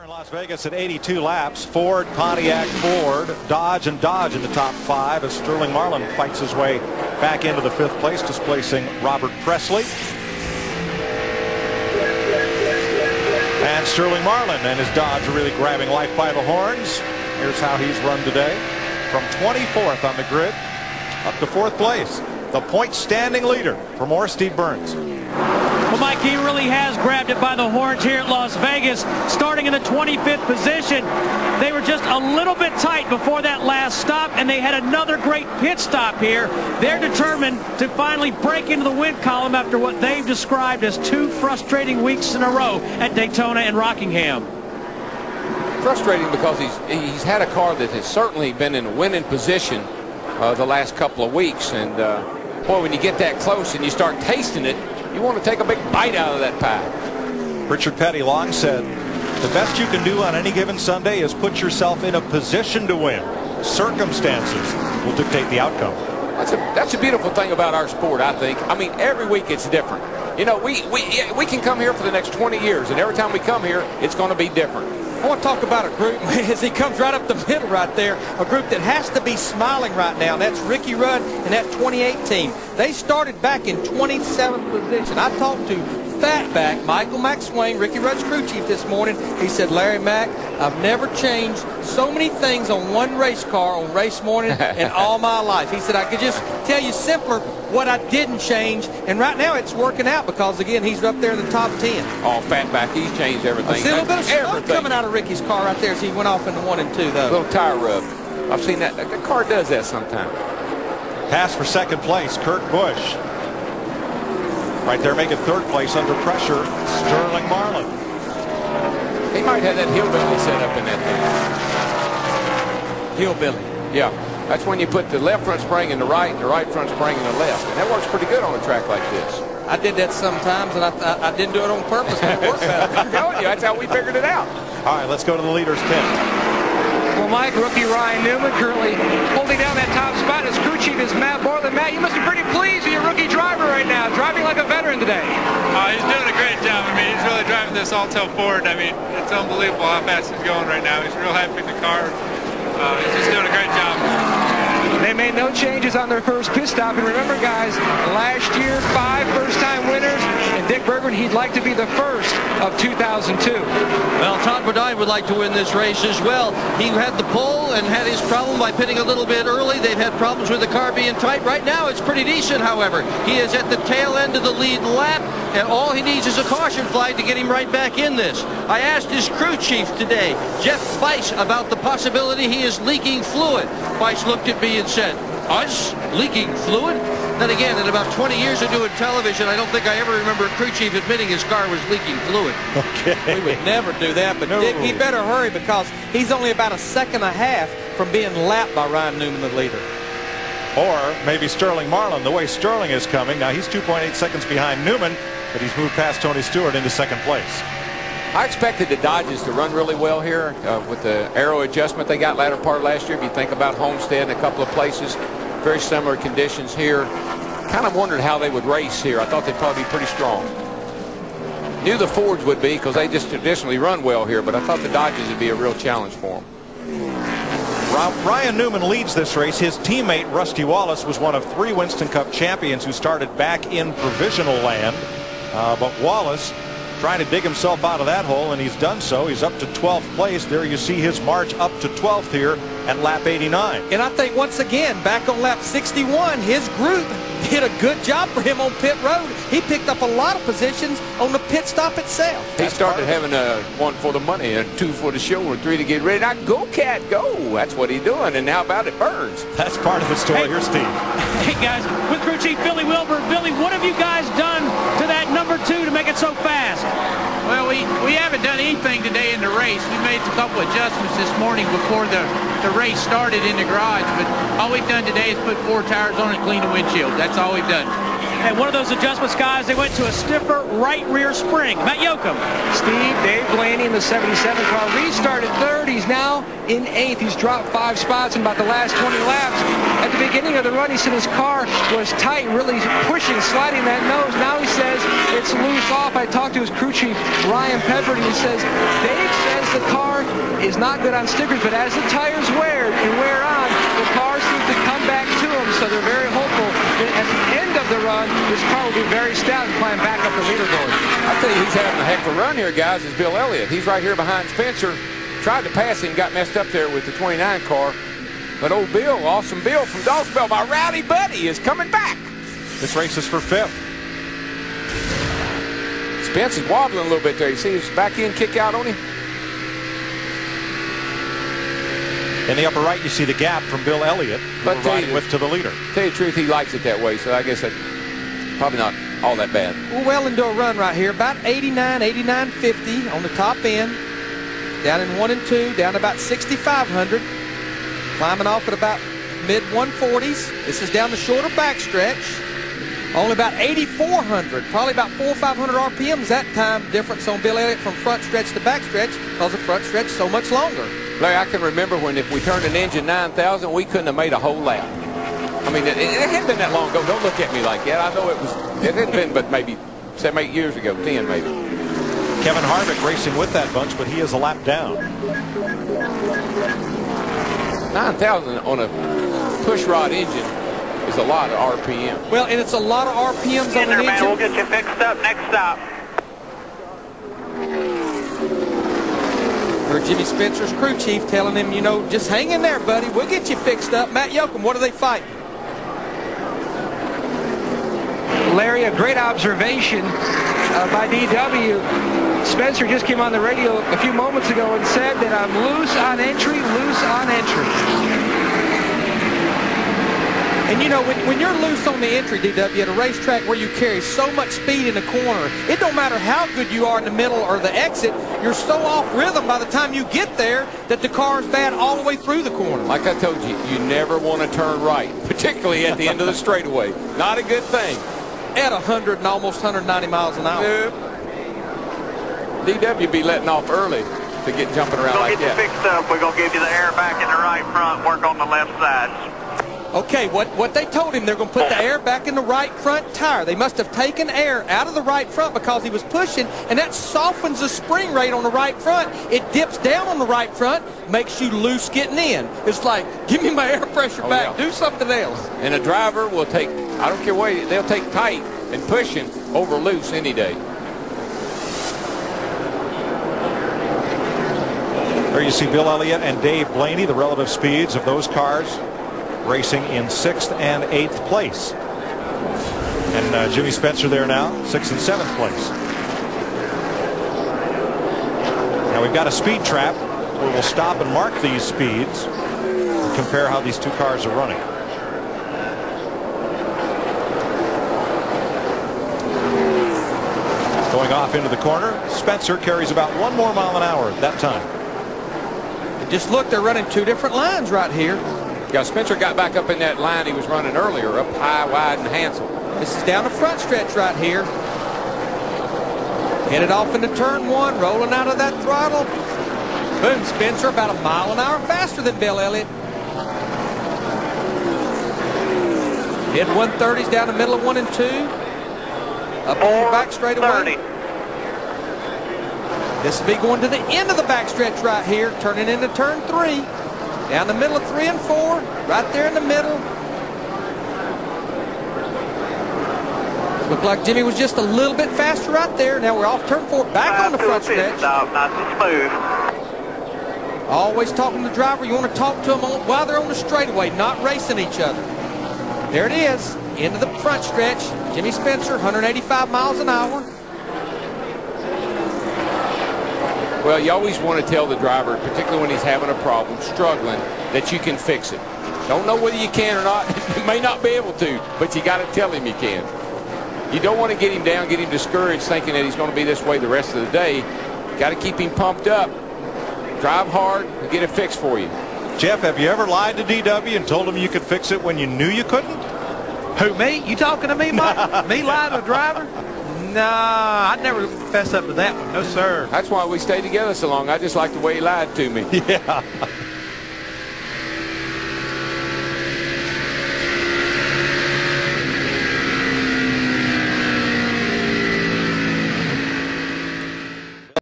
In Las Vegas at 82 laps, Ford, Pontiac, Ford, Dodge, and Dodge in the top 5 as Sterling Marlin fights his way back into the 5th place, displacing Robert Presley. And Sterling Marlin and his Dodge are really grabbing life by the horns. Here's how he's run today. From 24th on the grid up to 4th place. The point standing leader for more, Steve Burns. Well, Mike, he really has grabbed it by the horns here at Las Vegas, starting in the 25th position. They were just a little bit tight before that last stop, and they had another great pit stop here. They're determined to finally break into the win column after what they've described as 2 frustrating weeks in a row at Daytona and Rockingham. Frustrating because he's had a car that has certainly been in a winning position the last couple of weeks, and boy, when you get that close and you start tasting it, you want to take a big bite out of that pie. Richard Petty long said, the best you can do on any given Sunday is put yourself in a position to win. Circumstances will dictate the outcome. That's a beautiful thing about our sport, I think. I mean, every week it's different. You know, we can come here for the next 20 years, and every time we come here, it's going to be different. I want to talk about a group as he comes right up the middle right there, a group that has to be smiling right now. That's Ricky Rudd and that 28 team. They started back in 27th position. I talked to Fatback Michael McSwain, Ricky Rudd's crew chief, this morning. He said, Larry Mack, I've never changed so many things on one race car on race morning in all my life. He said, I could just tell you simpler what I didn't change, and right now it's working out because, again, he's up there in the top 10. Oh, Fatback, he's changed everything. I see a little bit of smoke coming out of Ricky's car right there as he went off into 1 and 2, though. A little tire rub. I've seen that. The car does that sometimes. Pass for 2nd place, Kurt Busch. Right there making 3rd place under pressure, Sterling Marlin. He might have that hillbilly set up in that thing. Hillbilly. Yeah. That's when you put the left front spring in the right and the right front spring in the left. And that works pretty good on a track like this. I did that sometimes, and I didn't do it on purpose, but it worked better. I'm telling you, that's how we figured it out. All right, let's go to the leaders' pit. Well, Mike, rookie Ryan Newman currently holding down that top spot. His crew chief is Matt Borland. Matt, you must be pretty pleased with your rookie driver right now, driving like a veteran today. He's doing a great job. I mean, he's really driving this all-tail Ford. I mean, it's unbelievable how fast he's going right now. He's real happy with the car. He's just doing a great job. They made no changes on their first pit stop. And remember, guys, last year, 5 first-time winners. And Dick Bergman, he'd like to be the first of 2002. Well, Todd Bodine would like to win this race as well. He had the pole and had his problem by pitting a little bit early. They've had problems with the car being tight. Right now, it's pretty decent, however. He is at the tail end of the lead lap, and all he needs is a caution flag to get him right back in this. I asked his crew chief today, Jeff Weiss, about the possibility he is leaking fluid. Weiss looked at me and said, us leaking fluid? Then again, in about 20 years of doing television, I don't think I ever remember a crew chief admitting his car was leaking fluid. Okay. We would never do that, but No. Dick, he better hurry because he's only about a second and a half from being lapped by Ryan Newman, the leader. Or maybe Sterling Marlin, the way Sterling is coming. Now, he's 2.8 seconds behind Newman, but he's moved past Tony Stewart into 2nd place. I expected the Dodges to run really well here with the aero adjustment they got latter part last year. If you think about Homestead and a couple of places, very similar conditions here. Kind of wondered how they would race here. I thought they'd probably be pretty strong. Knew the Fords would be because they just traditionally run well here, but I thought the Dodges would be a real challenge for them. Ryan Newman leads this race. His teammate, Rusty Wallace, was one of 3 Winston Cup champions who started back in provisional land. But Wallace trying to dig himself out of that hole, and he's done so. He's up to 12th place. There you see his march up to 12th here at lap 89. And I think, once again, back on lap 61, his group did a good job for him on pit road. He picked up a lot of positions on the pit stop itself. He started having 1 for the money, and 2 for the show, and 3 to get ready. Now, go, Cat, go. That's what he's doing, and how about it burns? That's part of the story. Hey. Here's Steve. Hey, guys, with crew chief Billy Wilbur. Billy, what have you guys done to that number 2 to make it so fast? Well, we haven't done anything today in the race. We made a couple adjustments this morning before the race started in the garage, but all we've done today is put 4 tires on and clean the windshield. That's all we've done. And one of those adjustments, guys, they went to a stiffer right rear spring. Matt Yoakum. Steve, Dave Blaney in the 77 car restarted 3rd. He's now in 8th. He's dropped 5 spots in about the last 20 laps. At the beginning of the run, he said his car was tight, really pushing, sliding that nose. Now he says it's loose off. I talked to his crew chief, Ryan Pedford, and he says Dave says the car is not good on stickers, but as the tires wear on, the car seems to come back to them, so they're very hopeful that at the end of the run, this car will be very stout and climb back up the leaderboard. I tell you, he's having a heck of a run here, guys, is Bill Elliott. He's right here behind Spencer. Tried to pass him, got messed up there with the 29 car. But old Bill, awesome Bill from Dawsonville, my rowdy buddy, is coming back. This race is for 5th. Spence is wobbling a little bit there. You see his back end kick out on him? In the upper right, you see the gap from Bill Elliott, who we're riding with to the leader. Tell you the truth, he likes it that way, so I guess that's probably not all that bad. We're well into a run right here, about 89, 89.50 on the top end. Down in 1 and 2, down about 6,500. Climbing off at about mid-140s. This is down the shorter backstretch. Only about 8,400, probably about 400 or 500 RPMs that time difference on Bill Elliott from front stretch to back stretch because the front stretch is so much longer. Larry, I can remember when if we turned an engine 9,000, we couldn't have made a whole lap. I mean, it hadn't been that long ago. Don't look at me like that. I know it hadn't been but maybe 7, 8 years ago, 10 maybe. Kevin Harvick racing with that bunch, but he is a lap down. 9,000 on a push rod engine is a lot of RPM. Well, and it's a lot of RPMs on an engine. We'll get you fixed up. Next stop. Heard Jimmy Spencer's crew chief telling him, you know, just hang in there, buddy. We'll get you fixed up. Matt Yoakum, what are they fighting? Larry, a great observation by DW. Spencer just came on the radio a few moments ago and said that I'm loose on entry, loose on entry. And you know, when you're loose on the entry, DW, at a racetrack where you carry so much speed in the corner, it don't matter how good you are in the middle or the exit, you're so off rhythm by the time you get there that the car is bad all the way through the corner. Like I told you, you never want to turn right, particularly at the end of the straightaway. Not a good thing. At 100 and almost 190 miles an hour. Nope. DW be letting off early to get jumping around like that. We'll get you fixed up. We're going to give you the air back in the right front, work on the left side. Okay, what they told him, they're going to put the air back in the right front tire. They must have taken air out of the right front because he was pushing, and that softens the spring rate on the right front. It dips down on the right front, makes you loose getting in. It's like, give me my air pressure back. Yeah. Do something else. And a driver will take, I don't care what, they'll take tight and pushing over loose any day. There you see Bill Elliott and Dave Blaney, the relative speeds of those cars, racing in 6th and 8th place. And Jimmy Spencer there now, 6th and 7th place. Now we've got a speed trap where we'll stop and mark these speeds and compare how these two cars are running. Going off into the corner, Spencer carries about 1 more mile an hour at that time. Just look, they're running 2 different lines right here. Yeah, Spencer got back up in that line he was running earlier, up high, wide, and handsome. This is down the front stretch right here. Headed off into turn 1, rolling out of that throttle. Boom, Spencer about 1 mile an hour faster than Bill Elliott. Mid 130s down the middle of 1 and 2. Up on the back straightaway. This will be going to the end of the backstretch right here, turning into turn 3. Down the middle of 3 and 4, right there in the middle. Looked like Jimmy was just a little bit faster right there. Now we're off turn 4, back on the front stretch. Stop, nice and smooth. Always talking to the driver. You want to talk to them while they're on the straightaway, not racing each other. There it is, into the front stretch. Jimmy Spencer, 185 miles an hour. Well, you always want to tell the driver, particularly when he's having a problem, struggling, that you can fix it. Don't know whether you can or not. You may not be able to, but you got to tell him you can. You don't want to get him down, get him discouraged, thinking that he's going to be this way the rest of the day. Got to keep him pumped up. Drive hard and get it fixed for you. Jeff, have you ever lied to DW and told him you could fix it when you knew you couldn't? Who, me? You talking to me, Mike? Me lying to a driver? Nah, I'd never fess up to that one. No, sir. That's why we stayed together so long. I just like the way he lied to me. Yeah.